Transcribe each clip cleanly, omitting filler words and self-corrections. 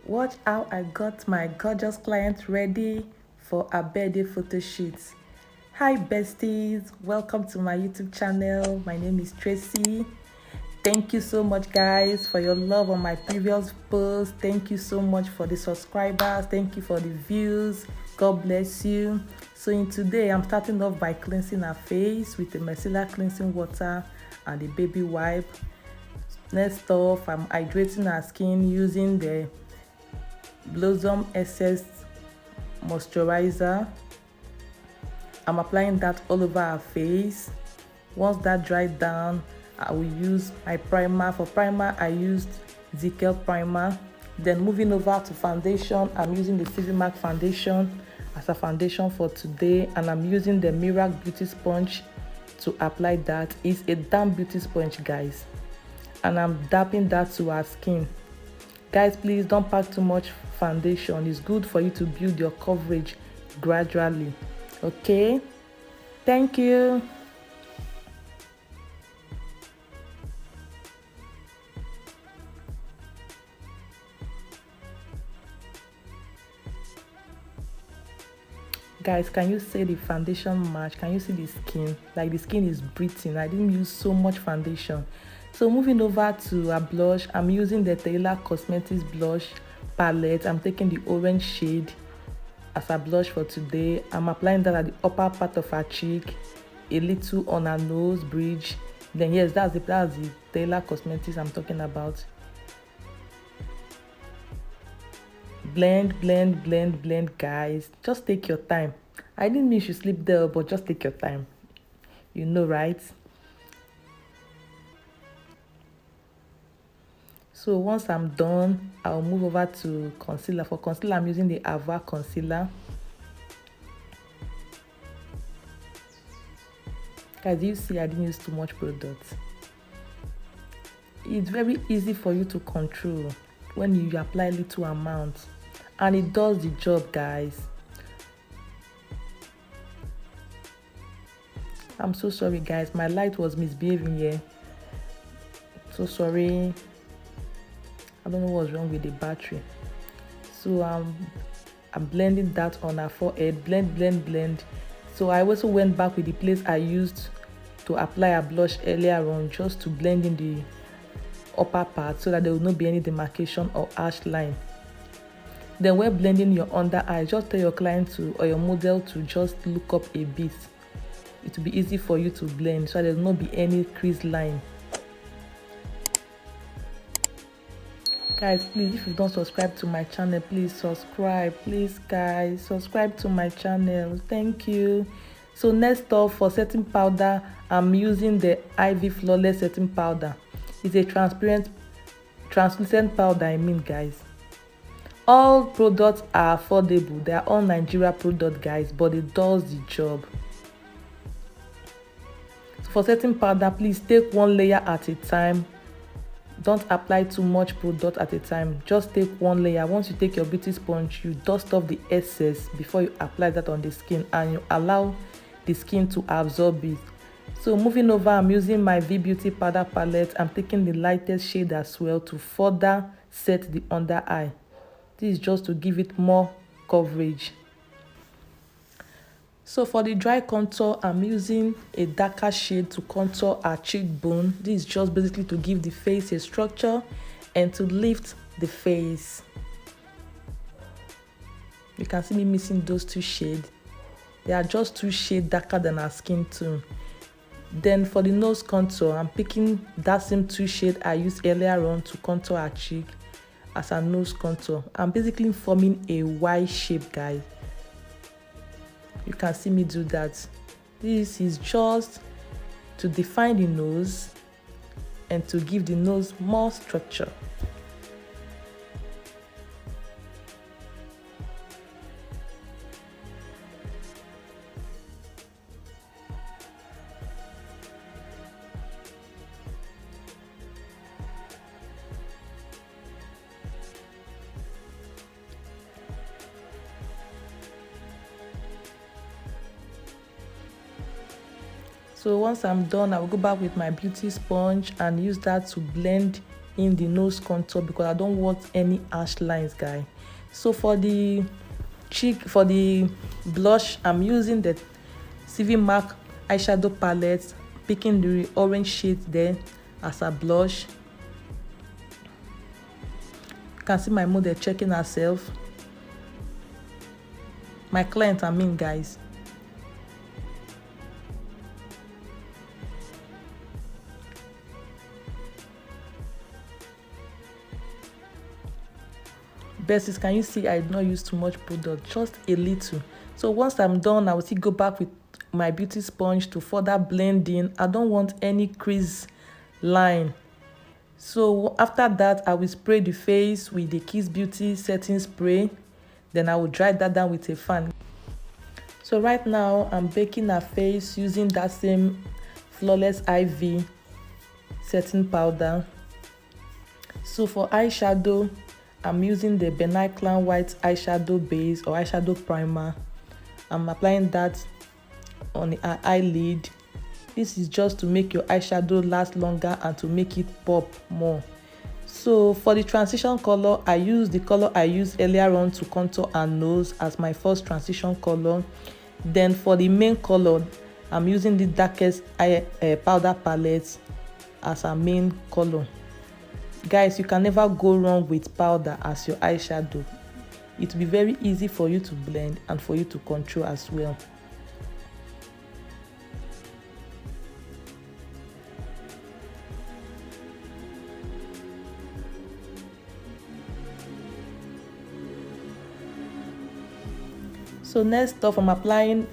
Watch how I got my gorgeous client ready for a birthday photo shoot. Hi besties, welcome to my YouTube channel. My name is Tracy. Thank you so much guys for your love on my previous post. Thank you so much for the subscribers. Thank you for the views. God bless you. So in today I'm starting off by cleansing her face with the micellar cleansing water and the baby wipe. Next off, I'm hydrating her skin using the Blossom Essence moisturizer. I'm applying that all over her face. Once that dried down, I will use my primer. For primer, I used Zickel primer. Then moving over to foundation, I'm using the CV Mac foundation as a foundation for today, and I'm using the Miracle Beauty Sponge to apply that. It's a damp beauty sponge, guys, and I'm dapping that to our skin. Guys, please don't pack too much foundation. It's good for you to build your coverage gradually. Okay, thank you. Guys, can you see the foundation match? Can you see the skin? Like, the skin is breathing. I didn't use so much foundation. So moving over to a blush, I'm using the Taylor Cosmetics blush palette. I'm taking the orange shade as a blush for today. I'm applying that at the upper part of her cheek, a little on her nose bridge. Then yes, that's the Taylor Cosmetics I'm talking about. Blend, blend, blend, blend, guys. Just take your time. I didn't mean you should sleep there, but just take your time. You know, right? So once I'm done, I'll move over to concealer. For concealer, I'm using the Ava concealer. Guys, you see I didn't use too much product. It's very easy for you to control when you apply little amount, and it does the job, guys. I'm so sorry guys, my light was misbehaving here. So sorry. I don't know what's wrong with the battery. So I'm blending that on her forehead. Blend, blend, blend. So I also went back with the place I used to apply a blush earlier on, just to blend in the upper part so that there will not be any demarcation or harsh line. Then when blending your under eye, just tell your client to, or your model, to just look up a bit. It will be easy for you to blend so there will not be any crease line. Guys, please, if you don't subscribe to my channel, please subscribe. Please guys, subscribe to my channel. Thank you. So next off, for setting powder, I'm using the Ivy Flawless setting powder. It's a translucent powder, guys. All products are affordable. They are all Nigeria product, guys, but it does the job. So for setting powder, please take one layer at a time. Don't apply too much product at a time. Just take one layer. Once you take your beauty sponge, you dust off the excess before you apply that on the skin, and you allow the skin to absorb it. So moving over, I'm using my V Beauty powder palette. I'm taking the lightest shade as well to further set the under eye. This is just to give it more coverage. So for the dry contour, I'm using a darker shade to contour our cheekbone. This is just basically to give the face a structure and to lift the face. You can see me missing those two shades. They are just 2 shades darker than our skin tone. Then for the nose contour, I'm picking that same 2 shades I used earlier on to contour our cheek as a nose contour. I'm basically forming a Y shape, guys. You can see me do that. This is just to define the nose and to give the nose more structure. So once I'm done, I will go back with my beauty sponge and use that to blend in the nose contour because I don't want any harsh lines, guys. So for the cheek, for the blush, I'm using the CV MAC eyeshadow palette, picking the orange shade there as a blush. You can see my model checking herself. My client, I mean, guys. Besties, can you see I did not use too much product, just a little. So once I'm done, I will still go back with my beauty sponge to further blend in. I don't want any crease line. So after that, I will spray the face with the Kiss Beauty setting spray. Then I will dry that down with a fan. So right now, I'm baking her face using that same Flawless IV setting powder. So for eyeshadow, I'm using the Ben Nye Clan White eyeshadow base or eyeshadow primer. I'm applying that on her eyelid. This is just to make your eyeshadow last longer and to make it pop more. So for the transition color, I use the color I used earlier on to contour her nose as my first transition color. Then for the main color, I'm using the darkest powder palette as a main color. Guys, you can never go wrong with powder as your eyeshadow. It will be very easy for you to blend and for you to control as well. So next off, I'm applying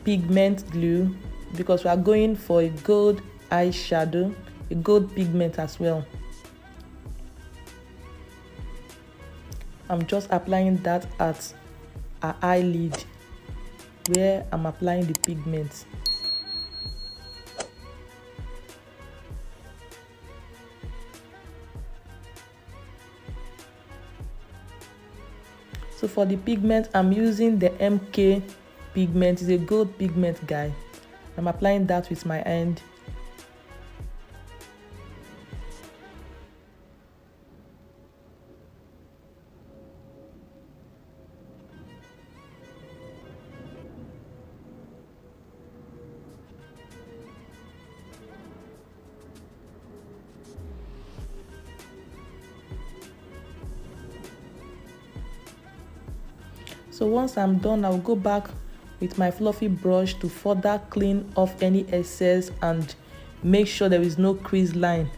pigment glue because we are going for a gold eyeshadow, a gold pigment as well. I'm just applying that at her eyelid where I'm applying the pigment. So for the pigment, I'm using the MK pigment. It's a gold pigment, guy. I'm applying that with my hand. So once I'm done, I'll go back with my fluffy brush to further clean off any excess and make sure there is no crease line.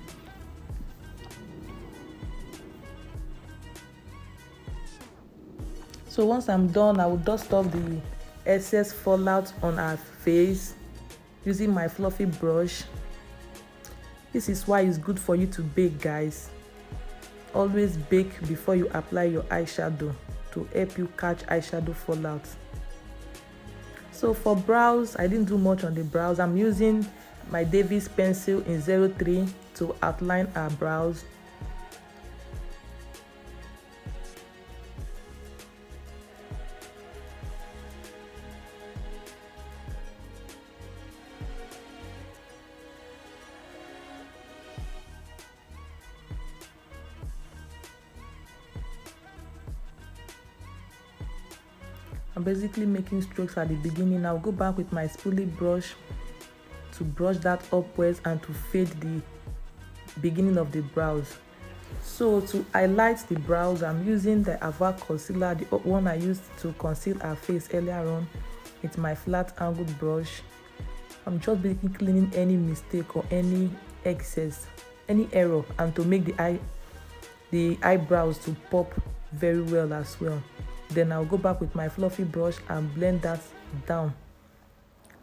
So once I'm done, I will dust off the excess fallout on her face using my fluffy brush. This is why it's good for you to bake, guys. Always bake before you apply your eyeshadow to help you catch eyeshadow fallout. So for brows, I didn't do much on the brows. I'm using my Davis pencil in 03 to outline our brows. I'm basically making strokes at the beginning. I'll go back with my spoolie brush to brush that upwards and to fade the beginning of the brows. So to highlight the brows, I'm using the Ava concealer, the one I used to conceal her face earlier on, with my flat angled brush. I'm just basically cleaning any mistake or any excess, any error, and to make the eyebrows to pop very well as well. Then I'll go back with my fluffy brush and blend that down.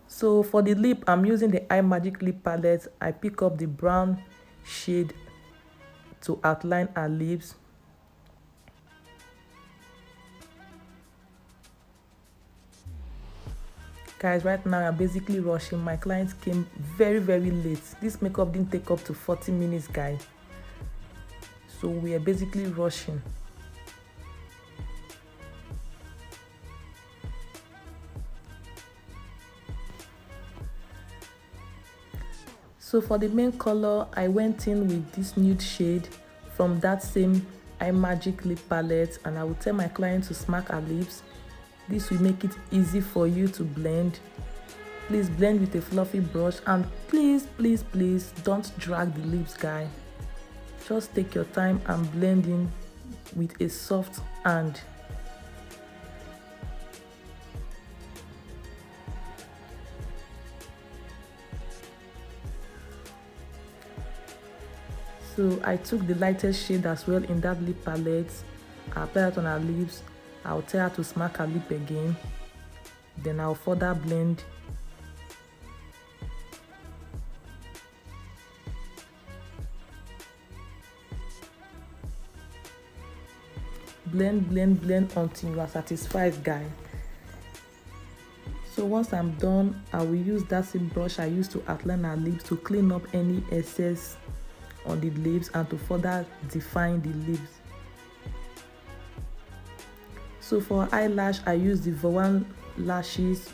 So for the lip, I'm using the iMagic lip palette. I pick up the brown shade to outline her lips. Guys, right now I'm basically rushing. My clients came very late. This makeup didn't take up to 40 minutes, guys. So we are basically rushing. So for the main color, I went in with this nude shade from that same iMagic lip palette, and I will tell my client to smack her lips. This will make it easy for you to blend. Please blend with a fluffy brush, and please don't drag the lips, guy. Just take your time and blend in with a soft hand. So I took the lightest shade as well in that lip palette. I apply it on her lips. I'll tell her to smack her lip again. Then I'll further blend. Blend until you are satisfied, guys. So once I'm done, I will use that same brush I used to outline her lips to clean up any excess on the lips and to further define the lips. So for her eyelash, I use the Vowan lashes.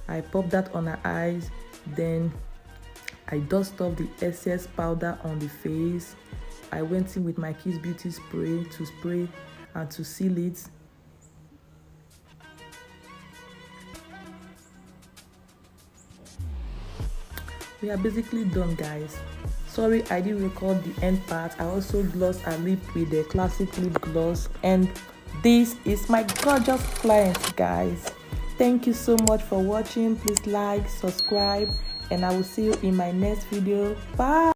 I pop that on her eyes, then I dust off the excess powder on the face. I went in with my Kiss Beauty spray to spray and to seal it. We are basically done, guys. Sorry I didn't record the end part. I also glossed her lip with the classic lip gloss, and this is my gorgeous client, guys. Thank you so much for watching. Please like, subscribe, and I will see you in my next video. Bye.